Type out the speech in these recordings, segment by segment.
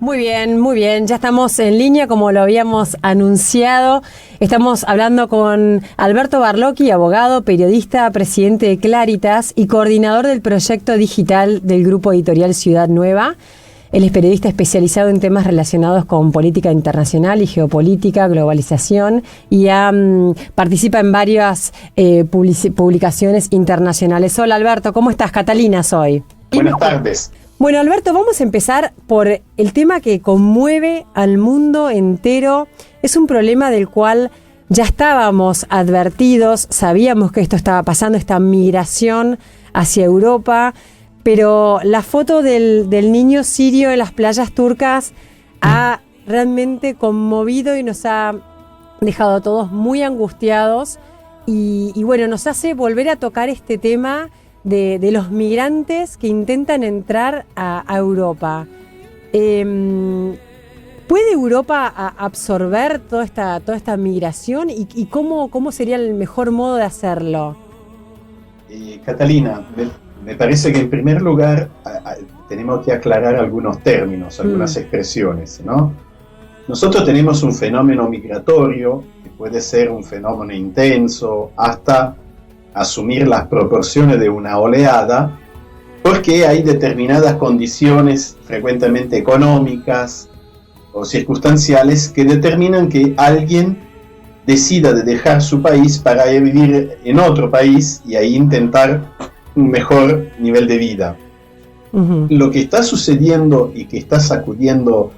Muy bien. Ya estamos en línea como lo habíamos anunciado. Estamos hablando con Alberto Barlocchi, abogado, periodista, presidente de Claritas y coordinador del proyecto digital del grupo editorial Ciudad Nueva. Él es periodista especializado en temas relacionados con política internacional y geopolítica, globalización y participa en varias publicaciones internacionales. Hola Alberto, ¿cómo estás? Catalina soy. Buenas tardes. Bueno, Alberto, vamos a empezar por el tema que conmueve al mundo entero. Es un problema del cual ya estábamos advertidos, sabíamos que esto estaba pasando, esta migración hacia Europa, pero la foto del niño sirio en las playas turcas ha realmente conmovido y nos ha dejado a todos muy angustiados y bueno, nos hace volver a tocar este tema de los migrantes que intentan entrar a Europa. ¿Puede Europa absorber toda esta migración y cómo sería el mejor modo de hacerlo? Catalina, me parece que en primer lugar tenemos que aclarar algunos términos, algunas expresiones, ¿no? Nosotros tenemos un fenómeno migratorio que puede ser un fenómeno intenso hasta asumir las proporciones de una oleada, porque hay determinadas condiciones, frecuentemente económicas o circunstanciales, que determinan que alguien decida de dejar su país para ir vivir en otro país y ahí intentar un mejor nivel de vida. Uh-huh. Lo que está sucediendo y que está sacudiendo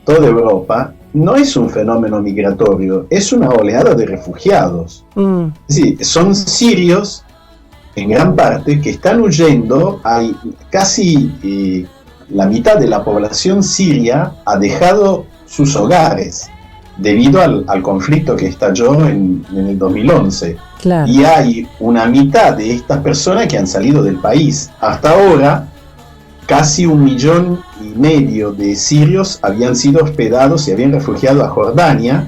toda Europa no es un fenómeno migratorio, es una oleada de refugiados. Es decir, son sirios, en gran parte, que están huyendo. Hay casi la mitad de la población siria ha dejado sus hogares debido al conflicto que estalló en el 2011. Claro. Y hay una mitad de estas personas que han salido del país. Hasta ahora, casi 1,5 millones de sirios habían sido hospedados y habían refugiado a Jordania,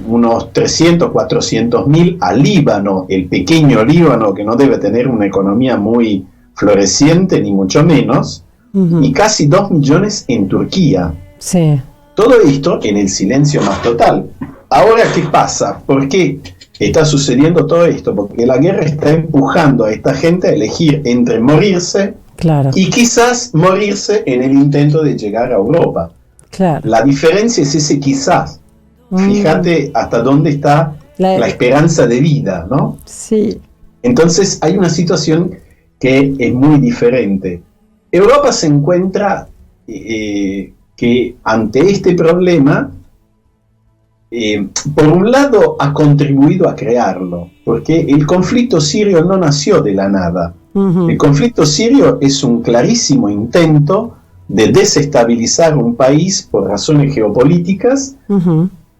unos 300, 400 mil a Líbano, el pequeño Líbano que no debe tener una economía muy floreciente, ni mucho menos, y casi 2 millones en Turquía. Sí. Todo esto en el silencio más total. Ahora, ¿qué pasa? ¿Por qué está sucediendo todo esto? Porque la guerra está empujando a esta gente a elegir entre morirse, claro, y quizás morirse en el intento de llegar a Europa. Claro. La diferencia es ese quizás. Fíjate hasta dónde está la esperanza de vida, ¿no? Sí. Entonces hay una situación que es muy diferente. Europa se encuentra que ante este problema, por un lado ha contribuido a crearlo, porque el conflicto sirio no nació de la nada. El conflicto sirio es un clarísimo intento de desestabilizar un país por razones geopolíticas,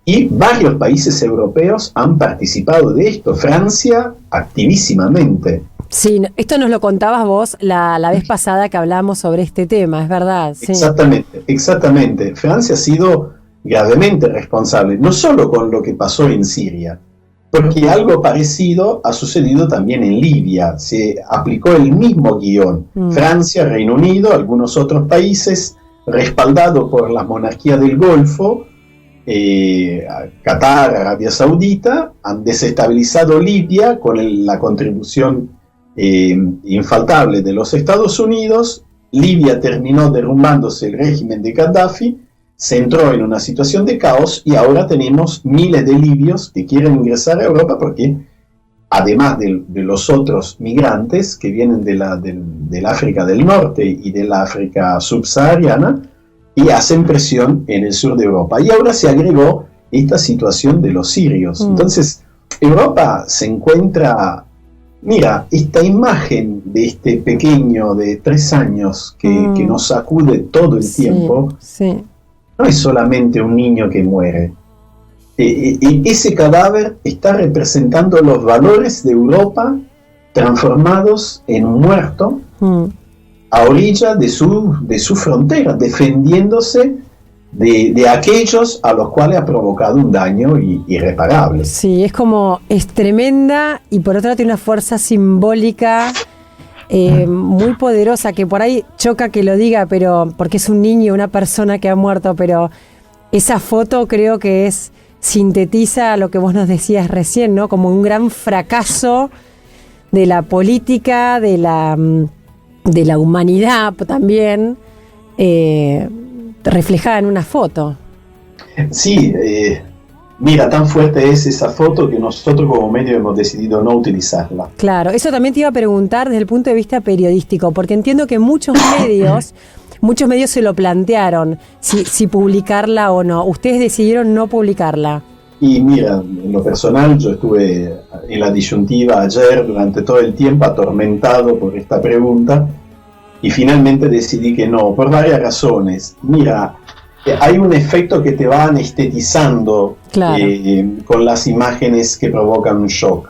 y varios países europeos han participado de esto. Francia, activísimamente. Sí, esto nos lo contabas vos la vez pasada que hablábamos sobre este tema, es verdad. Sí. Exactamente. Francia ha sido gravemente responsable, no solo con lo que pasó en Siria, porque algo parecido ha sucedido también en Libia. Se aplicó el mismo guión. Francia, Reino Unido, algunos otros países, respaldado por las monarquías del Golfo, Qatar, Arabia Saudita, han desestabilizado Libia con la contribución infaltable de los Estados Unidos. Libia terminó derrumbándose el régimen de Gaddafi, se entró en una situación de caos y ahora tenemos miles de libios que quieren ingresar a Europa porque, además de los otros migrantes que vienen del África del Norte y de la África subsahariana, y hacen presión en el sur de Europa. Y ahora se agregó esta situación de los sirios. Entonces, Europa se encuentra... Mira, esta imagen de este pequeño de 3 años que nos sacude todo el tiempo, no es solamente un niño que muere. Ese cadáver está representando los valores de Europa transformados en un muerto a orilla de su frontera, defendiéndose de aquellos a los cuales ha provocado un daño irreparable. Sí, es tremenda y por otro lado tiene una fuerza simbólica muy poderosa, que por ahí choca que lo diga, pero porque es un niño, una persona que ha muerto, pero esa foto creo que sintetiza lo que vos nos decías recién, ¿no? Como un gran fracaso de la política, de la humanidad también, reflejada en una foto. Sí, mira, tan fuerte es esa foto que nosotros como medio hemos decidido no utilizarla. Claro, eso también te iba a preguntar desde el punto de vista periodístico, porque entiendo que muchos medios se lo plantearon, si publicarla o no. Ustedes decidieron no publicarla. Y mira, en lo personal, yo estuve en la disyuntiva ayer durante todo el tiempo atormentado por esta pregunta y finalmente decidí que no, por varias razones. Mira, hay un efecto que te va anestetizando, claro, con las imágenes que provocan un shock.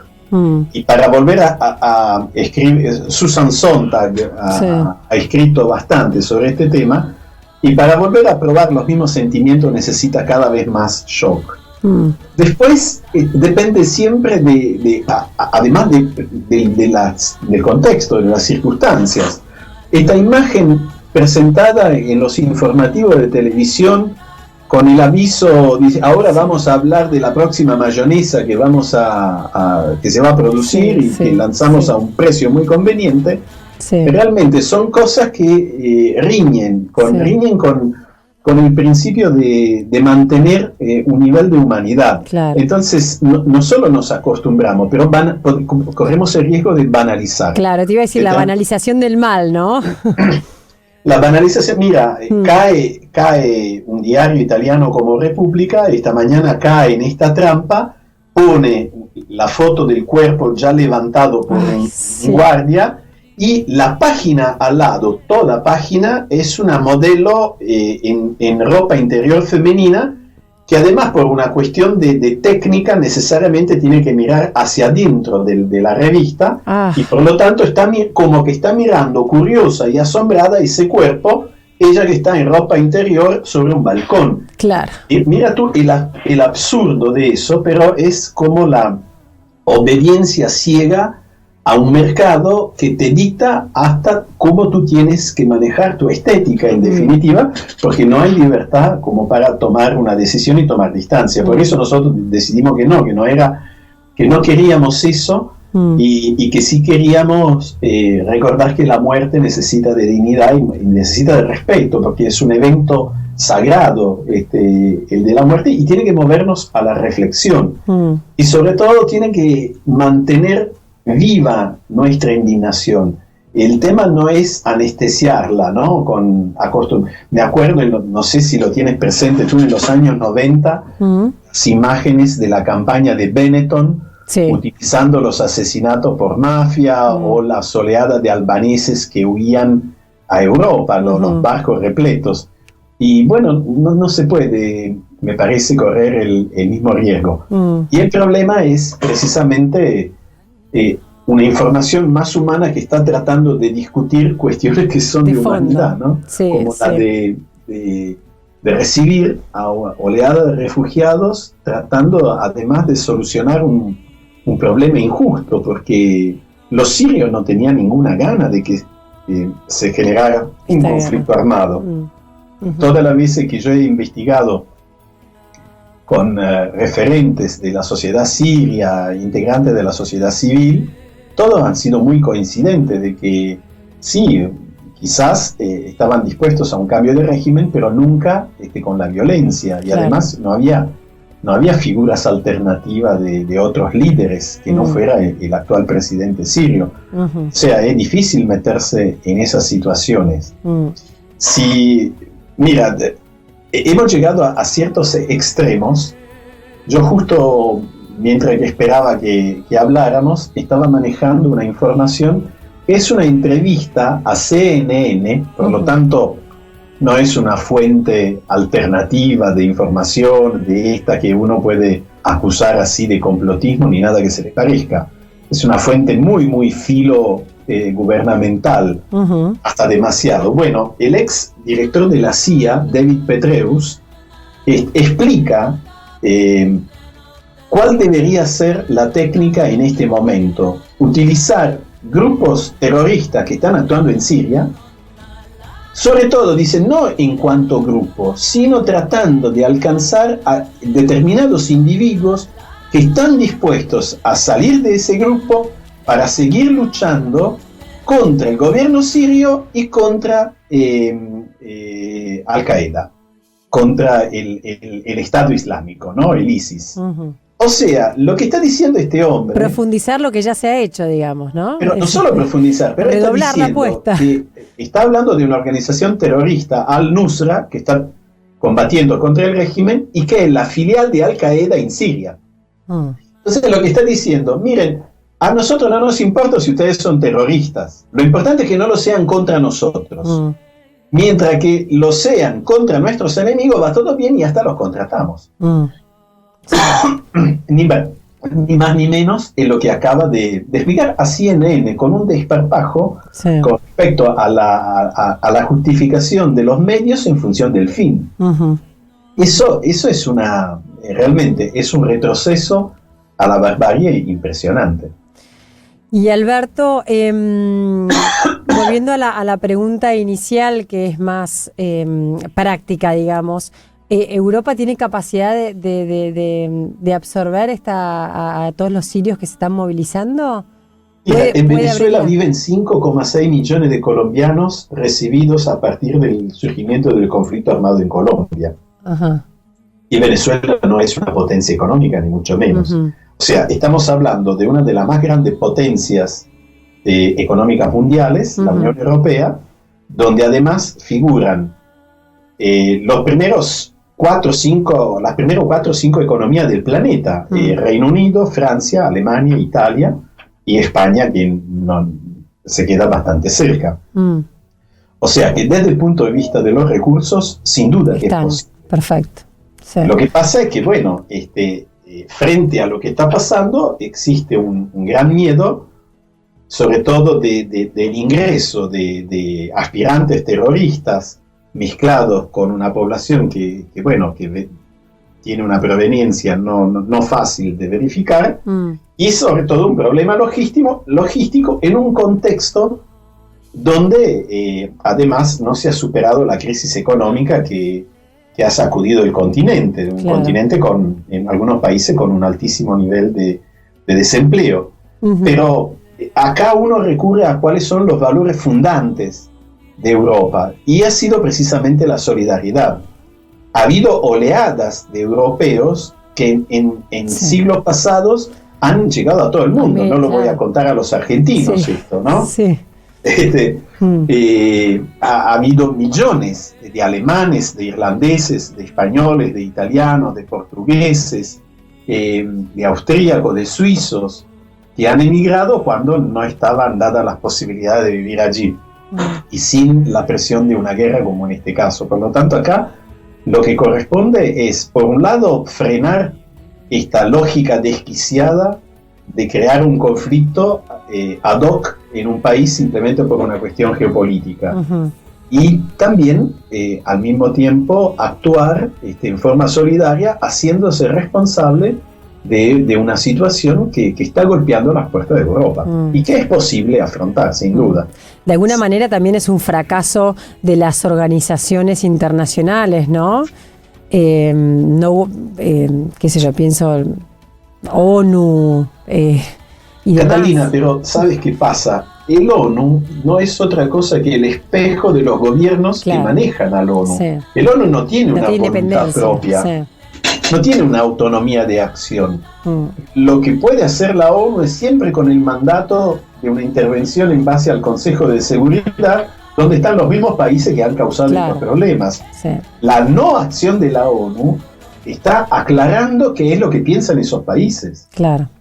Y para volver a escribir, Susan Sontag ha escrito bastante sobre este tema, y para volver a probar los mismos sentimientos necesita cada vez más shock. Después depende siempre además del contexto, de las circunstancias. Esta imagen presentada en los informativos de televisión con el aviso, dice, ahora vamos a hablar de la próxima mayonesa que que se va a producir que lanzamos a un precio muy conveniente. Realmente son cosas que riñen con el principio de mantener un nivel de humanidad. Claro. Entonces, no solo nos acostumbramos, pero corremos el riesgo de banalizar. Claro, te iba a decir la banalización del mal, ¿no? La banalización, mira, cae un diario italiano como República, esta mañana cae en esta trampa, pone la foto del cuerpo ya levantado por un guardia, y la página al lado, toda página, es una modelo en ropa interior femenina, que además por una cuestión de técnica necesariamente tiene que mirar hacia adentro de la revista, y por lo tanto como que está mirando curiosa y asombrada ese cuerpo, ella que está en ropa interior sobre un balcón. Claro. Y mira tú el absurdo de eso, pero es como la obediencia ciega a un mercado que te dicta hasta cómo tú tienes que manejar tu estética, en definitiva, porque no hay libertad como para tomar una decisión y tomar distancia. Por eso nosotros decidimos que no queríamos eso, y que sí queríamos recordar que la muerte necesita de dignidad y necesita de respeto, porque es un evento sagrado, el de la muerte, y tiene que movernos a la reflexión. Y sobre todo tiene que mantener viva nuestra indignación. El tema no es anestesiarla, ¿no? Me acuerdo, no sé si lo tienes presente tú, en los años 90, las imágenes de la campaña de Benetton, utilizando los asesinatos por mafia, o las oleadas de albaneses que huían a Europa, los barcos repletos. Y bueno, no se puede, me parece, correr el mismo riesgo. Y el problema es precisamente una información más humana que está tratando de discutir cuestiones que son de humanidad, ¿no? Como la de recibir a oleada de refugiados, tratando además de solucionar un problema injusto, porque los sirios no tenían ninguna gana de que se generara un conflicto armado. Todas las veces que yo he investigado con referentes de la sociedad siria, integrantes de la sociedad civil, todos han sido muy coincidentes de que sí, quizás estaban dispuestos a un cambio de régimen, pero nunca con la violencia, y además no había figuras alternativas de otros líderes que no fuera el actual presidente sirio. O sea, es difícil meterse en esas situaciones. Mira, hemos llegado a ciertos extremos. Yo justo, mientras que esperaba que habláramos, estaba manejando una información que es una entrevista a CNN, por lo tanto no es una fuente alternativa de información, de esta que uno puede acusar así de complotismo ni nada que se le parezca. Es una fuente muy, muy gubernamental, hasta demasiado. Bueno, el ex director de la CIA, David Petraeus, explica cuál debería ser la técnica en este momento. Utilizar grupos terroristas que están actuando en Siria, sobre todo, dicen, no en cuanto grupo, sino tratando de alcanzar a determinados individuos que están dispuestos a salir de ese grupo para seguir luchando contra el gobierno sirio y contra Al-Qaeda, contra el Estado Islámico, ¿no? El ISIS. Uh-huh. O sea, lo que está diciendo este hombre... Profundizar lo que ya se ha hecho, digamos, ¿no? Pero no solo profundizar, pero redoblar la apuesta. Está hablando de una organización terrorista, Al-Nusra, que está combatiendo contra el régimen y que es la filial de Al-Qaeda en Siria. Entonces lo que está diciendo, miren, a nosotros no nos importa si ustedes son terroristas, lo importante es que no lo sean contra nosotros. Mientras que lo sean contra nuestros enemigos, va todo bien y hasta los contratamos. Ni más ni menos es lo que acaba de explicar a CNN con un desparpajo con respecto a la justificación de los medios en función del fin. Eso es realmente es un retroceso a la barbarie impresionante. Y Alberto, volviendo a la pregunta inicial, que es más práctica, digamos, ¿Europa tiene capacidad de absorber a todos los sirios que se están movilizando? En Venezuela viven 5,6 millones de colombianos recibidos a partir del surgimiento del conflicto armado en Colombia. Ajá. Y Venezuela no es una potencia económica, ni mucho menos. O sea, estamos hablando de una de las más grandes potencias económicas mundiales, la Unión Europea, donde además figuran las primeros 4 o 5 economías del planeta, Reino Unido, Francia, Alemania, Italia y España, que se queda bastante cerca. O sea que desde el punto de vista de los recursos, sin duda que es posible. Perfecto. Sí. Lo que pasa es que, bueno, frente a lo que está pasando, existe un gran miedo, sobre todo del ingreso de aspirantes terroristas mezclados con una población que tiene una proveniencia no fácil de verificar, y sobre todo un problema logístico en un contexto donde además no se ha superado la crisis económica que ha sacudido el continente, un continente en algunos países con un altísimo nivel de desempleo. Pero acá uno recurre a cuáles son los valores fundantes de Europa, y ha sido precisamente la solidaridad. Ha habido oleadas de europeos que en siglos pasados han llegado a todo el mundo. No lo voy a contar a los argentinos esto, ¿no? Sí. Ha habido millones de alemanes, de irlandeses, de españoles, de italianos, de portugueses, de austríacos, de suizos, que han emigrado cuando no estaban dadas las posibilidades de vivir allí y sin la presión de una guerra como en este caso. Por lo tanto, acá lo que corresponde es, por un lado, frenar esta lógica desquiciada de crear un conflicto ad hoc en un país simplemente por una cuestión geopolítica. Y también, al mismo tiempo, actuar en forma solidaria, haciéndose responsable de una situación que está golpeando las puertas de Europa y que es posible afrontar, sin duda. De alguna manera también es un fracaso de las organizaciones internacionales, ¿no? Qué sé yo, pienso ONU y Catalina, pero ¿sabes qué pasa? El ONU no es otra cosa que el espejo de los gobiernos que manejan al ONU. El ONU no tiene una voluntad propia. No tiene una autonomía de acción. Lo que puede hacer la ONU es siempre con el mandato de una intervención en base al Consejo de Seguridad, donde están los mismos países que han causado estos problemas. La no acción de la ONU está aclarando qué es lo que piensan esos países.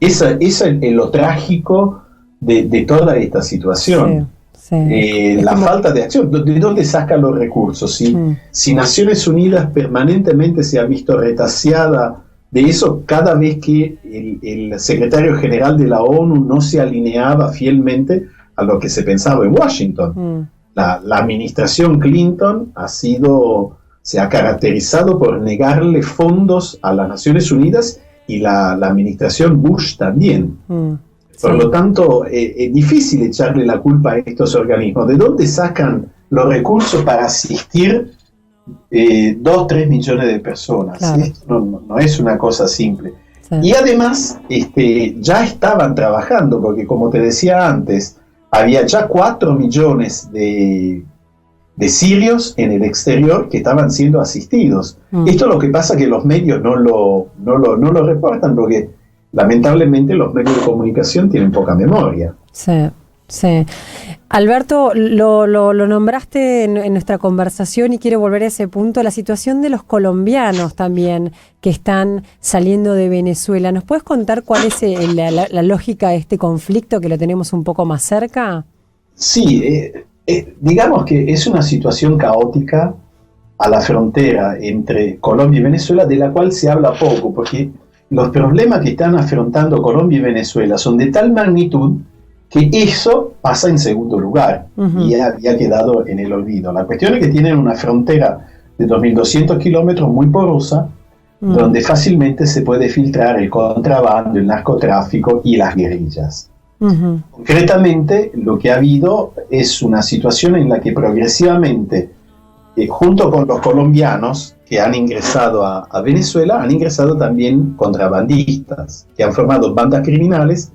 Esa es lo trágico de toda esta situación. La falta de acción. ¿De dónde sacan los recursos? Si Naciones Unidas permanentemente se ha visto retaseada de eso cada vez que el secretario general de la ONU no se alineaba fielmente a lo que se pensaba en Washington. La administración Clinton se ha caracterizado por negarle fondos a las Naciones Unidas, y la administración Bush también. Por lo tanto, es difícil echarle la culpa a estos organismos. ¿De dónde sacan los recursos para asistir 2, 3 millones de personas? Claro. Esto no es una cosa simple. Sí. Y además, ya estaban trabajando, porque como te decía antes, había ya 4 millones de sirios en el exterior que estaban siendo asistidos. Esto es lo que pasa, que los medios no lo reportan, porque lamentablemente los medios de comunicación tienen poca memoria. Sí, sí. Alberto, lo nombraste en nuestra conversación y quiero volver a ese punto, la situación de los colombianos también que están saliendo de Venezuela. ¿Nos puedes contar cuál es la lógica de este conflicto, que lo tenemos un poco más cerca? Sí, digamos que es una situación caótica a la frontera entre Colombia y Venezuela, de la cual se habla poco, porque los problemas que están afrontando Colombia y Venezuela son de tal magnitud que eso pasa en segundo lugar y había quedado en el olvido. La cuestión es que tienen una frontera de 2.200 kilómetros muy porosa, donde fácilmente se puede filtrar el contrabando, el narcotráfico y las guerrillas. Concretamente, lo que ha habido es una situación en la que progresivamente, junto con los colombianos que han ingresado a Venezuela, han ingresado también contrabandistas, que han formado bandas criminales,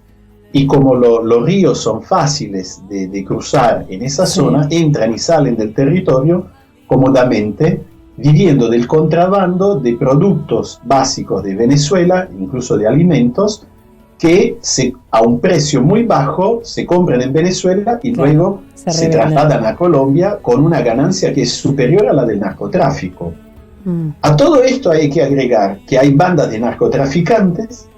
y como los ríos son fáciles de cruzar en esa zona, entran y salen del territorio cómodamente, viviendo del contrabando de productos básicos de Venezuela, incluso de alimentos, que a un precio muy bajo se compran en Venezuela y luego se trasladan a Colombia con una ganancia que es superior a la del narcotráfico. A todo esto hay que agregar que hay bandas de narcotraficantes.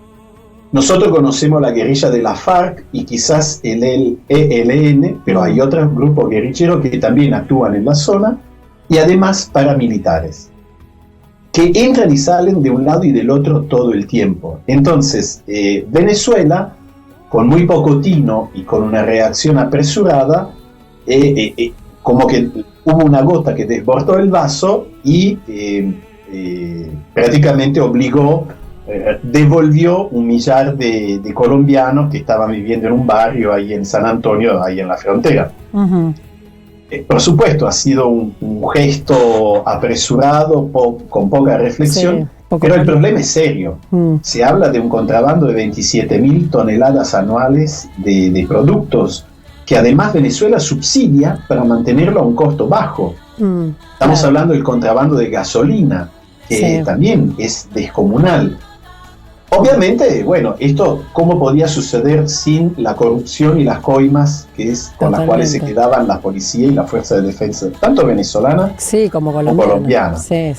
Nosotros conocemos la guerrilla de la FARC y quizás el ELN, pero hay otros grupos guerrilleros que también actúan en la zona, y además paramilitares, que entran y salen de un lado y del otro todo el tiempo. Entonces, Venezuela, con muy poco tino y con una reacción apresurada, como que hubo una gota que desbordó el vaso y prácticamente devolvió 1 millar de colombianos que estaban viviendo en un barrio ahí en San Antonio, ahí en la frontera. Por supuesto, ha sido un gesto apresurado, con poca reflexión, pero el problema es serio. Se habla de un contrabando de 27.000 toneladas anuales de productos que además Venezuela subsidia para mantenerlo a un costo bajo. Estamos hablando del contrabando de gasolina, que también es descomunal. Obviamente, bueno, esto cómo podía suceder sin la corrupción y las coimas con las cuales se quedaban la policía y la fuerza de defensa, tanto venezolana como colombiana. Sí,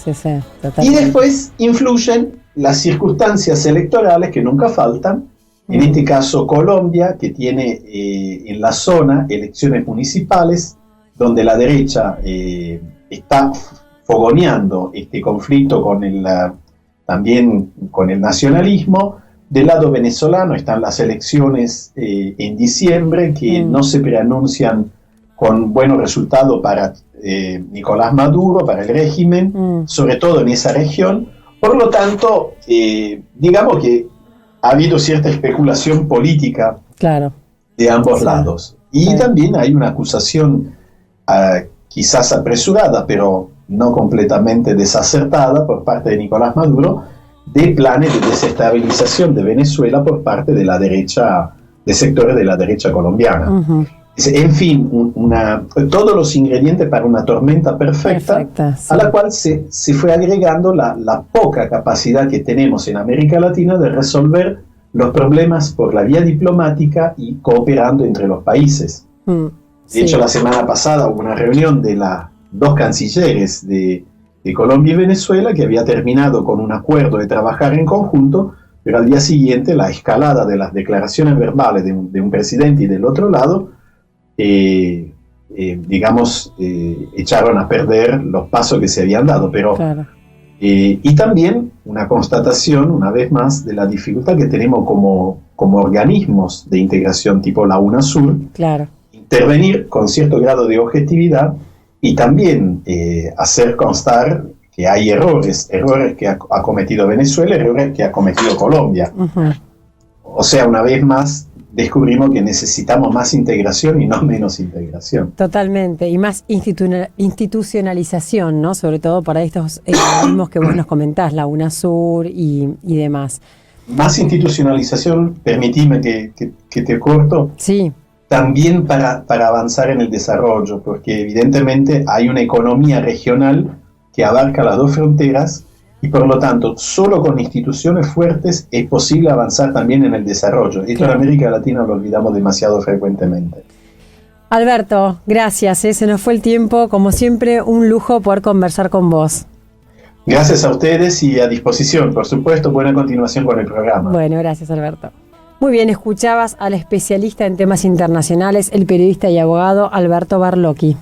y después influyen las circunstancias electorales que nunca faltan. En este caso Colombia, que tiene en la zona elecciones municipales, donde la derecha está fogoneando este conflicto también con el nacionalismo. Del lado venezolano están las elecciones en diciembre, que no se preanuncian con buenos resultados para Nicolás Maduro, para el régimen, sobre todo en esa región. Por lo tanto, digamos que ha habido cierta especulación política de ambos lados. Y también hay una acusación quizás apresurada, pero no completamente desacertada por parte de Nicolás Maduro, de planes de desestabilización de Venezuela por parte de la derecha, de sectores de la derecha colombiana. En fin, todos los ingredientes para una tormenta perfecta a la cual se fue agregando la poca capacidad que tenemos en América Latina de resolver los problemas por la vía diplomática y cooperando entre los países. De hecho, la semana pasada hubo una reunión de las 2 cancilleres de Colombia y Venezuela, que había terminado con un acuerdo de trabajar en conjunto, pero al día siguiente la escalada de las declaraciones verbales de un presidente y del otro lado, echaron a perder los pasos que se habían dado. Pero y también una constatación, una vez más, de la dificultad que tenemos como organismos de integración tipo la UNASUR, intervenir con cierto grado de objetividad y también hacer constar que hay errores que ha cometido Venezuela, errores que ha cometido Colombia. O sea, una vez más, descubrimos que necesitamos más integración y no menos integración. Totalmente, y más institucionalización, ¿no? Sobre todo para estos organismos que vos nos comentás, la UNASUR y demás. Más institucionalización, permitime que te corto, sí, también para avanzar en el desarrollo, porque evidentemente hay una economía regional que abarca las dos fronteras y por lo tanto solo con instituciones fuertes es posible avanzar también en el desarrollo. Esto en América Latina lo olvidamos demasiado frecuentemente. Alberto, gracias, se nos fue el tiempo, como siempre un lujo poder conversar con vos. Gracias a ustedes y a disposición, por supuesto, buena continuación con el programa. Bueno, gracias Alberto. Muy bien, escuchabas al especialista en temas internacionales, el periodista y abogado Alberto Barlocchi.